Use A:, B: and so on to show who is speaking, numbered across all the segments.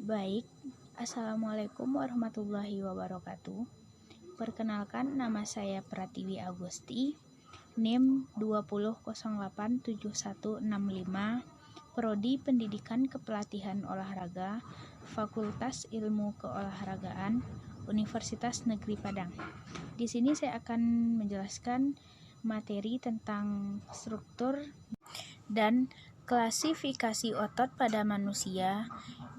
A: Baik, Assalamualaikum warahmatullahi wabarakatuh. Perkenalkan, nama saya Pratiwi Agusti, NIM 20087165, Prodi Pendidikan Kepelatihan Olahraga, Fakultas Ilmu Keolahragaan, Universitas Negeri Padang. Di sini saya akan menjelaskan materi tentang struktur dan klasifikasi otot pada manusia.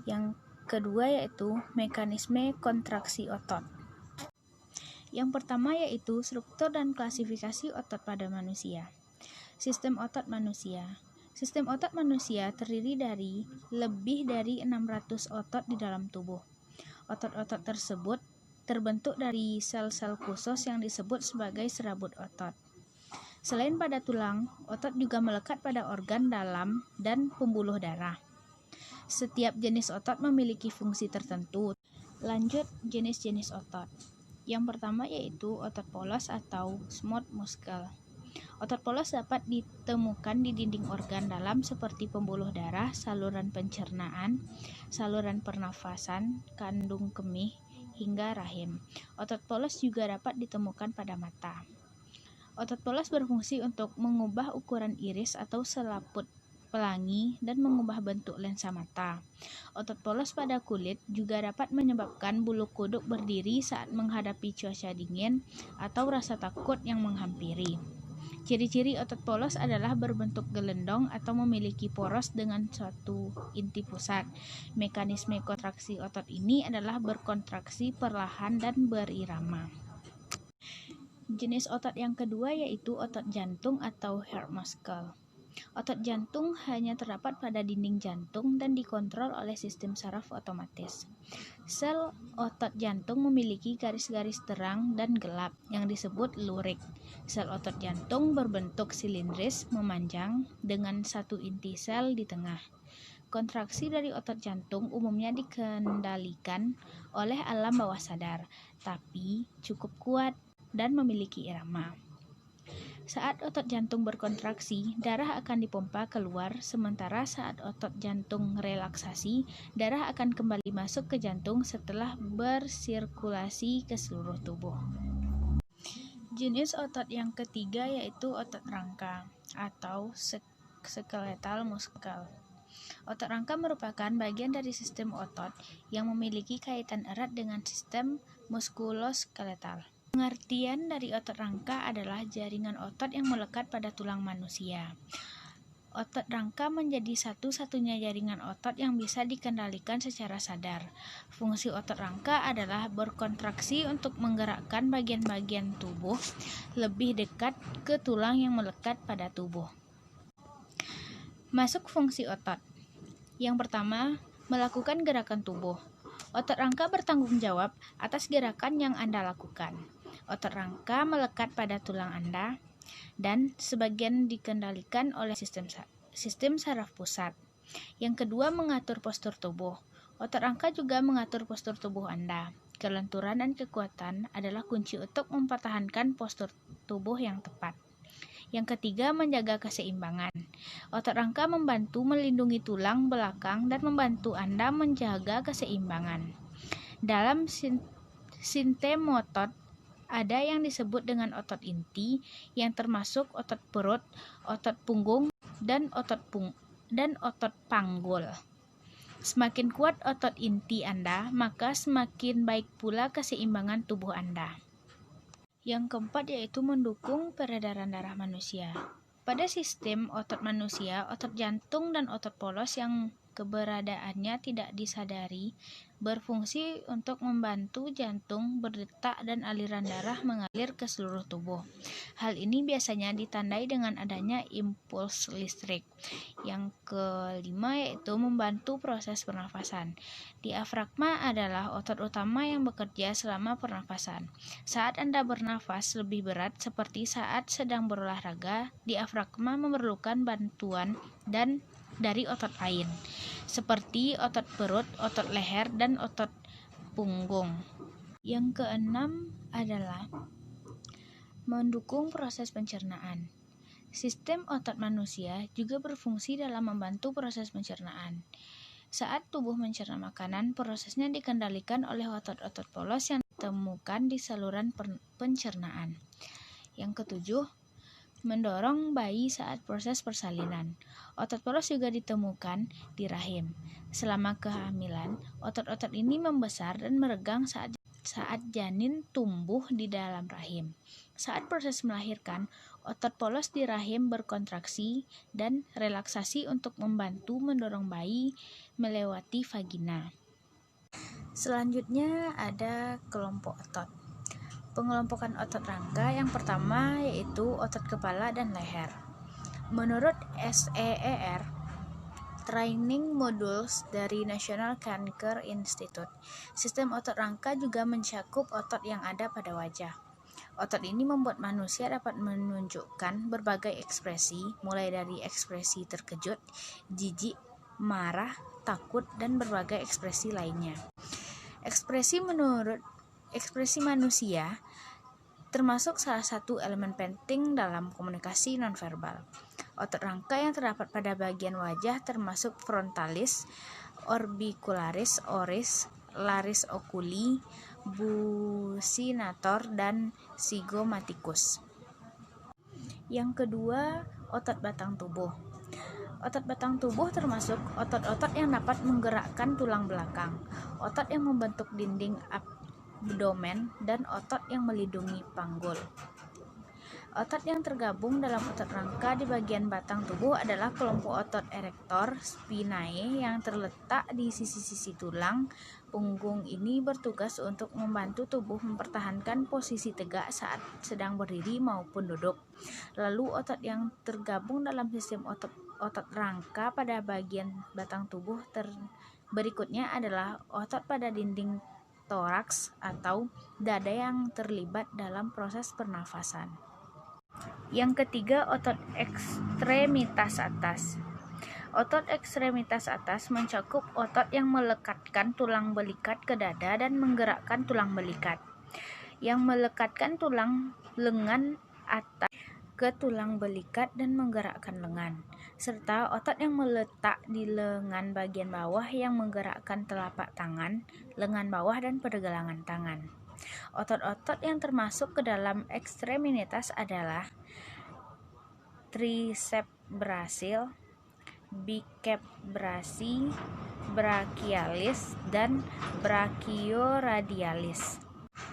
A: Yang kedua yaitu mekanisme kontraksi otot. Yang pertama yaitu struktur dan klasifikasi otot pada manusia. Sistem otot manusia. Sistem otot manusia terdiri dari lebih dari 600 otot di dalam tubuh. Otot-otot tersebut terbentuk dari sel-sel khusus yang disebut sebagai serabut otot. Selain pada tulang, otot juga melekat pada organ dalam dan pembuluh darah. Setiap jenis otot memiliki fungsi tertentu. Lanjut jenis-jenis otot. Yang pertama yaitu otot polos atau smooth muscle. Otot polos dapat ditemukan di dinding organ dalam seperti pembuluh darah, saluran pencernaan, saluran pernafasan, kandung kemih, hingga rahim. Otot polos juga dapat ditemukan pada mata. Otot polos berfungsi untuk mengubah ukuran iris atau selaput pelangi dan mengubah bentuk lensa mata. Otot polos pada kulit juga dapat menyebabkan bulu kuduk berdiri saat menghadapi cuaca dingin atau rasa takut yang menghampiri. Ciri-ciri otot polos adalah berbentuk gelendong atau memiliki poros dengan suatu inti pusat. Mekanisme kontraksi otot ini adalah berkontraksi perlahan dan berirama. Jenis otot yang kedua yaitu otot jantung atau heart muscle. Otot jantung hanya terdapat pada dinding jantung dan dikontrol oleh sistem saraf otomatis. Sel otot jantung memiliki garis-garis terang dan gelap yang disebut lurik. Sel otot jantung berbentuk silindris memanjang dengan satu inti sel di tengah. Kontraksi dari otot jantung umumnya dikendalikan oleh alam bawah sadar, tapi cukup kuat dan memiliki irama. Saat otot jantung berkontraksi, darah akan dipompa keluar, sementara saat otot jantung relaksasi, darah akan kembali masuk ke jantung setelah bersirkulasi ke seluruh tubuh. Jenis otot yang ketiga yaitu otot rangka atau skeletal muscle. Otot rangka merupakan bagian dari sistem otot yang memiliki kaitan erat dengan sistem muskuloskeletal. Pengertian dari otot rangka adalah jaringan otot yang melekat pada tulang manusia. Otot rangka menjadi satu-satunya jaringan otot yang bisa dikendalikan secara sadar. Fungsi otot rangka adalah berkontraksi untuk menggerakkan bagian-bagian tubuh lebih dekat ke tulang yang melekat pada tubuh. Masuk fungsi otot. Yang pertama, melakukan gerakan tubuh. Otot rangka bertanggung jawab atas gerakan yang Anda lakukan. Otot rangka melekat pada tulang Anda dan sebagian dikendalikan oleh sistem saraf pusat. Yang kedua, mengatur postur tubuh. Otot rangka juga mengatur postur tubuh Anda. Kelenturan dan kekuatan adalah kunci untuk mempertahankan postur tubuh yang tepat. Yang ketiga, menjaga keseimbangan. Otot rangka membantu melindungi tulang belakang dan membantu Anda menjaga keseimbangan. Dalam sistem otot ada yang disebut dengan otot inti yang termasuk otot perut, otot punggung, dan otot panggul. Semakin kuat otot inti Anda, maka semakin baik pula keseimbangan tubuh Anda. Yang keempat yaitu mendukung peredaran darah manusia. Pada sistem otot manusia, otot jantung dan otot polos yang keberadaannya tidak disadari berfungsi untuk membantu jantung berdetak dan aliran darah mengalir ke seluruh tubuh. Hal ini biasanya ditandai dengan adanya impuls listrik. Yang kelima yaitu membantu proses pernafasan. Diafragma adalah otot utama yang bekerja selama pernafasan. Saat Anda bernafas lebih berat seperti saat sedang berolahraga, diafragma memerlukan bantuan dari otot lain, seperti otot perut, otot leher, dan otot punggung. Yang keenam adalah mendukung proses pencernaan. Sistem otot manusia juga berfungsi dalam membantu proses pencernaan. Saat tubuh mencerna makanan, prosesnya dikendalikan oleh otot-otot polos yang ditemukan di saluran pencernaan. Yang ketujuh, mendorong bayi saat proses persalinan. Otot polos juga ditemukan di rahim. Selama kehamilan, otot-otot ini membesar dan meregang saat janin tumbuh di dalam rahim. Saat proses melahirkan, otot polos di rahim berkontraksi dan relaksasi untuk membantu mendorong bayi melewati vagina. Selanjutnya ada kelompok otot. Pengelompokan otot rangka yang pertama yaitu otot kepala dan leher. Menurut SEER, Training Modules dari National Cancer Institute, sistem otot rangka juga mencakup otot yang ada pada wajah. Otot ini membuat manusia dapat menunjukkan berbagai ekspresi, mulai dari ekspresi terkejut, jijik, marah, takut, dan berbagai ekspresi lainnya. Ekspresi manusia termasuk salah satu elemen penting dalam komunikasi nonverbal. Otot rangka yang terdapat pada bagian wajah termasuk frontalis, orbicularis, oris, laris oculi, buccinator, dan zygomaticus. Yang kedua, otot batang tubuh. Otot batang tubuh termasuk otot-otot yang dapat menggerakkan tulang belakang, otot yang membentuk dinding abdomen, dan otot yang melindungi panggul. Otot yang tergabung dalam otot rangka di bagian batang tubuh adalah kelompok otot erector spinae yang terletak di sisi-sisi tulang punggung. Ini bertugas untuk membantu tubuh mempertahankan posisi tegak saat sedang berdiri maupun duduk. Lalu otot yang tergabung dalam sistem otot rangka pada bagian batang tubuh berikutnya adalah otot pada dinding toraks atau dada yang terlibat dalam proses pernafasan. Yang ketiga, otot ekstremitas atas. Otot ekstremitas atas mencakup otot yang melekatkan tulang belikat ke dada dan menggerakkan tulang belikat, yang melekatkan tulang lengan atas ke tulang belikat dan menggerakkan lengan, serta otot yang meletak di lengan bagian bawah yang menggerakkan telapak tangan, lengan bawah, dan pergelangan tangan. Otot-otot yang termasuk ke dalam ekstremitas adalah triceps brachial, biceps brachii, brachialis, dan brachioradialis.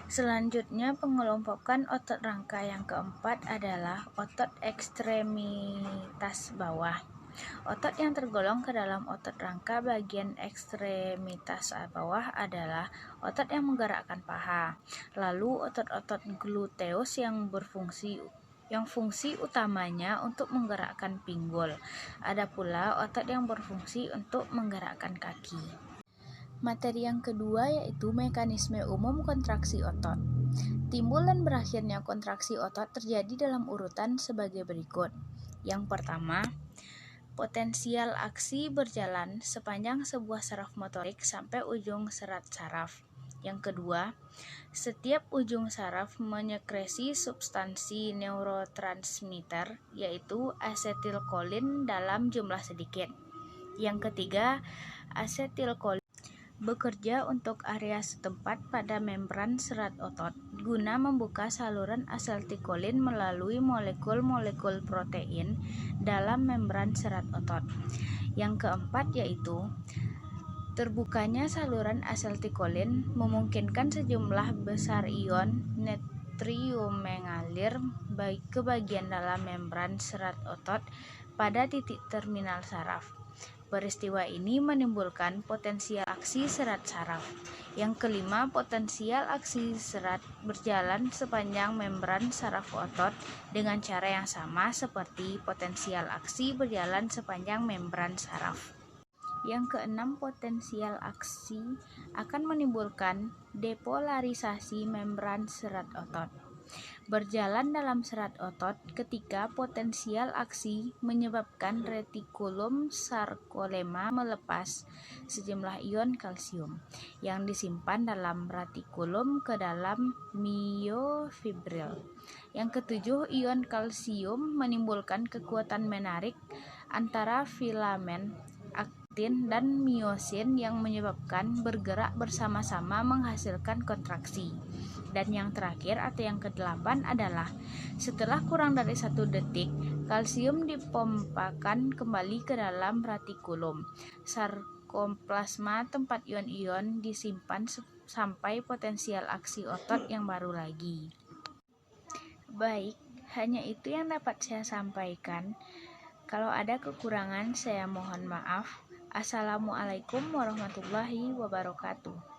A: Selanjutnya, pengelompokan otot rangka yang keempat adalah otot ekstremitas bawah. Otot yang tergolong ke dalam otot rangka bagian ekstremitas bawah adalah otot yang menggerakkan paha. Lalu otot-otot gluteus yang fungsi utamanya untuk menggerakkan pinggul. Ada pula otot yang berfungsi untuk menggerakkan kaki. Materi yang kedua yaitu mekanisme umum kontraksi otot. Timbul dan berakhirnya kontraksi otot terjadi dalam urutan sebagai berikut. Yang pertama, potensial aksi berjalan sepanjang sebuah saraf motorik sampai ujung serat saraf. Yang kedua, setiap ujung saraf menyekresi substansi neurotransmitter yaitu asetilkolin dalam jumlah sedikit. Yang ketiga, asetilkolin bekerja untuk area setempat pada membran serat otot guna membuka saluran asetilkolin melalui molekul-molekul protein dalam membran serat otot. Yang keempat yaitu terbukanya saluran asetilkolin memungkinkan sejumlah besar ion natrium mengalir ke bagian dalam membran serat otot pada titik terminal saraf. Peristiwa ini menimbulkan potensial aksi serat saraf. Yang kelima, potensial aksi serat berjalan sepanjang membran saraf otot dengan cara yang sama seperti potensial aksi berjalan sepanjang membran saraf. Yang keenam, potensial aksi akan menimbulkan depolarisasi membran serat otot. Berjalan dalam serat otot ketika potensial aksi menyebabkan retikulum sarkolema melepas sejumlah ion kalsium yang disimpan dalam retikulum ke dalam myofibril. Yang ketujuh, ion kalsium menimbulkan kekuatan menarik antara filamen aktin dan miosin yang menyebabkan bergerak bersama-sama menghasilkan kontraksi. Dan yang terakhir atau yang ke-8 adalah setelah kurang dari 1 detik, kalsium dipompakan kembali ke dalam retikulum. Sarkoplasma tempat ion-ion disimpan sampai potensial aksi otot yang baru lagi. Baik, hanya itu yang dapat saya sampaikan. Kalau ada kekurangan, saya mohon maaf. Assalamualaikum warahmatullahi wabarakatuh.